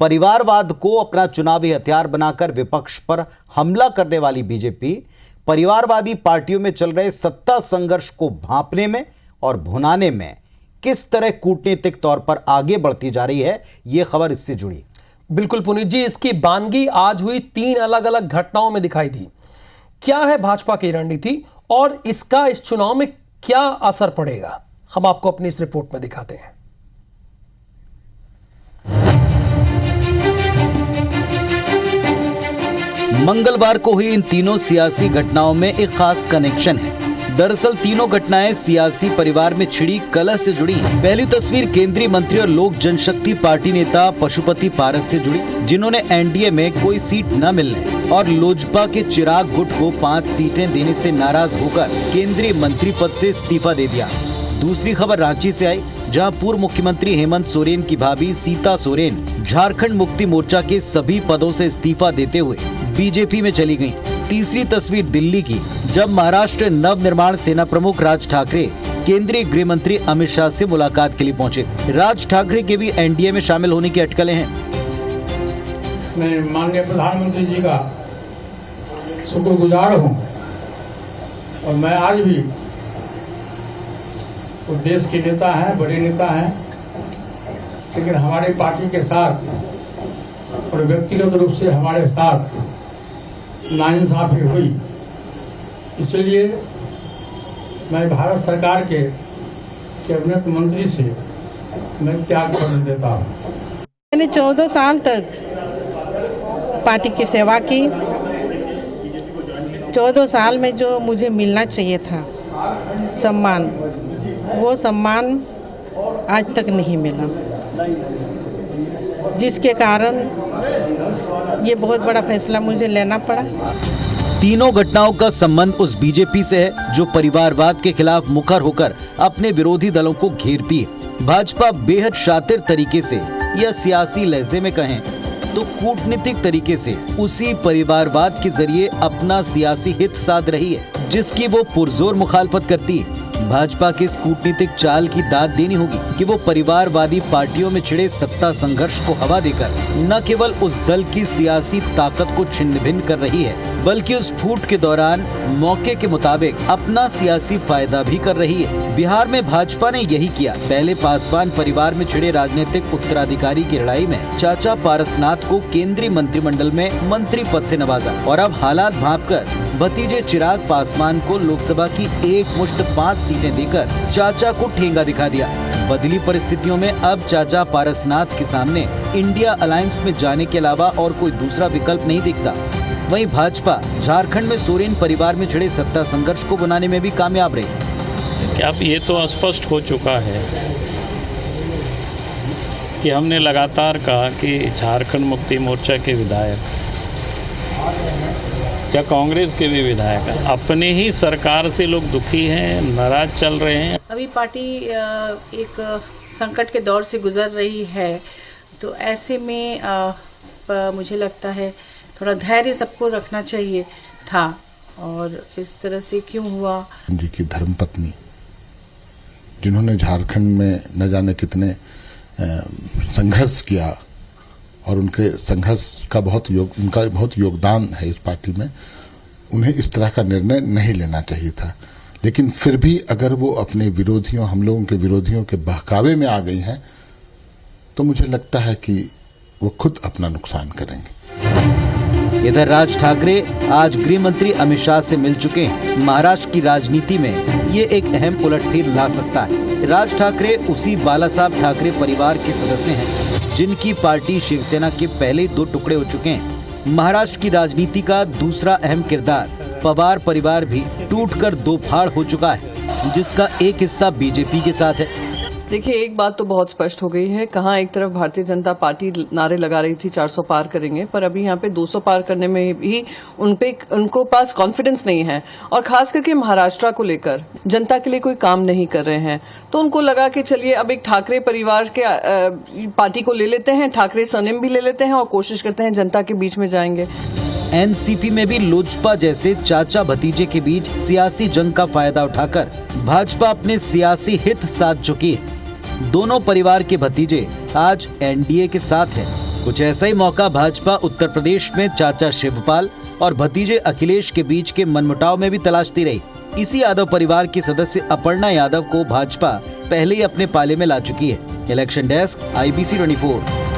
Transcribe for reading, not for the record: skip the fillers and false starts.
परिवारवाद को अपना चुनावी हथियार बनाकर विपक्ष पर हमला करने वाली बीजेपी परिवारवादी पार्टियों में चल रहे सत्ता संघर्ष को भांपने में और भुनाने में किस तरह कूटनीतिक तौर पर आगे बढ़ती जा रही है, यह खबर इससे जुड़ी। बिल्कुल पुनीत जी, इसकी बानगी आज हुई 3 अलग अलग घटनाओं में दिखाई दी। क्या है भाजपा की रणनीति और इसका इस चुनाव में क्या असर पड़ेगा, हम आपको अपनी इस रिपोर्ट में दिखाते हैं। मंगलवार को हुई इन तीनों सियासी घटनाओं में एक खास कनेक्शन है। दरअसल तीनों घटनाएं सियासी परिवार में छिड़ी कलह से जुड़ी। पहली तस्वीर केंद्रीय मंत्री और लोक जनशक्ति पार्टी नेता पशुपति पारस से जुड़ी, जिन्होंने एनडीए में कोई सीट न मिलने और लोजपा के चिराग गुट को 5 सीटें देने से नाराज होकर केंद्रीय मंत्री पद से इस्तीफा दे दिया। दूसरी खबर रांची से आई, जहां पूर्व मुख्यमंत्री हेमंत सोरेन की भाभी सीता सोरेन झारखंड मुक्ति मोर्चा के सभी पदों से इस्तीफा देते हुए बीजेपी में चली गईं। तीसरी तस्वीर दिल्ली की, जब महाराष्ट्र नव निर्माण सेना प्रमुख राज ठाकरे केंद्रीय गृह मंत्री अमित शाह से मुलाकात के लिए पहुंचे। राज ठाकरे के भी एनडीए में शामिल होने की अटकलें हैं। मैं माननीय प्रधानमंत्री जी का शुक्रगुजार हूं और मैं आज भी वो देश के नेता हैं, बड़े नेता हैं, लेकिन हमारी पार्टी के साथ और व्यक्तिगत रूप से हमारे साथ नाइंसाफी हुई। इसलिए मैं भारत सरकार के कैबिनेट मंत्री से मैं त्याग कर देता हूँ। मैंने 14 साल तक पार्टी की सेवा की। 14 साल में जो मुझे मिलना चाहिए था सम्मान, वो सम्मान आज तक नहीं मिला, जिसके कारण ये बहुत बड़ा फैसला मुझे लेना पड़ा। तीनों घटनाओं का संबंध उस बीजेपी से है जो परिवारवाद के खिलाफ मुखर होकर अपने विरोधी दलों को घेरती है। भाजपा बेहद शातिर तरीके से या सियासी लहजे में कहें तो कूटनीतिक तरीके से उसी परिवारवाद के जरिए अपना सियासी हित साध रही है, जिसकी वो पुरजोर मुखालफत करती है। भाजपा के इस कूटनीतिक चाल की दाद देनी होगी कि वो परिवारवादी पार्टियों में छिड़े सत्ता संघर्ष को हवा देकर न केवल उस दल की सियासी ताकत को छिन्न भिन्न कर रही है, बल्कि उस फूट के दौरान मौके के मुताबिक अपना सियासी फायदा भी कर रही है। बिहार में भाजपा ने यही किया। पहले पासवान परिवार में छिड़े राजनीतिक उत्तराधिकारी की लड़ाई में चाचा पारसनाथ को केंद्रीय मंत्रिमंडल में मंत्री पद से नवाजा और अब हालात भांपकर भतीजे चिराग पासवान को लोकसभा की एक मुश्त 5 सीटें देकर चाचा को ठेंगा दिखा दिया। बदली परिस्थितियों में अब चाचा पारसनाथ के सामने इंडिया अलायंस में जाने के अलावा और कोई दूसरा विकल्प नहीं दिखता। वहीं भाजपा झारखंड में सोरेन परिवार में छिड़े सत्ता संघर्ष को बनाने में भी कामयाब रही। अब ये तो स्पष्ट हो चुका है कि हमने लगातार कहा कि झारखंड मुक्ति मोर्चा के विधायक या कांग्रेस के भी विधायक अपने ही सरकार से लोग दुखी हैं, नाराज चल रहे हैं। अभी पार्टी एक संकट के दौर से गुजर रही है, तो ऐसे में मुझे लगता है थोड़ा धैर्य सबको रखना चाहिए था। और इस तरह से क्यों हुआ? जी की धर्मपत्नी, जिन्होंने झारखंड में न जाने कितने संघर्ष किया और उनके संघर्ष का उनका बहुत योगदान है इस पार्टी में, उन्हें इस तरह का निर्णय नहीं लेना चाहिए था। लेकिन फिर भी अगर वो अपने विरोधियों, हम लोगों के विरोधियों के बहकावे में आ गई हैं, तो मुझे लगता है कि वो खुद अपना नुकसान करेंगे। इधर राज ठाकरे आज गृह मंत्री अमित शाह से मिल चुके हैं। महाराष्ट्र की राजनीति में ये एक अहम उलटफेर ला सकता है। राज ठाकरे उसी बाला साहब ठाकरे परिवार के सदस्य हैं, जिनकी पार्टी शिवसेना के पहले 2 टुकड़े हो चुके हैं। महाराष्ट्र की राजनीति का दूसरा अहम किरदार पवार परिवार भी टूटकर 2 फाड़ हो चुका है, जिसका एक हिस्सा बीजेपी के साथ है। देखिए, एक बात तो बहुत स्पष्ट हो गई है। कहाँ एक तरफ भारतीय जनता पार्टी नारे लगा रही थी 400 पार करेंगे, पर अभी यहाँ पे 200 पार करने में भी उनको पास कॉन्फिडेंस नहीं है। और खास करके महाराष्ट्र को लेकर जनता के लिए कोई काम नहीं कर रहे हैं, तो उनको लगा कि चलिए अब एक ठाकरे परिवार के पार्टी को ले लेते हैं, ठाकरे सरनेम भी ले लेते हैं और कोशिश करते हैं जनता के बीच में जाएंगे। एनसीपी में भी लोजपा जैसे चाचा भतीजे के बीच सियासी जंग का फायदा उठाकर भाजपा अपने सियासी हित साध चुकी है। दोनों परिवार के भतीजे आज एनडीए के साथ हैं। कुछ ऐसा ही मौका भाजपा उत्तर प्रदेश में चाचा शिवपाल और भतीजे अखिलेश के बीच के मनमुटाव में भी तलाशती रही। इसी यादव परिवार की सदस्य अपर्णा यादव को भाजपा पहले ही अपने पाले में ला चुकी है। Election desk, IBC 24।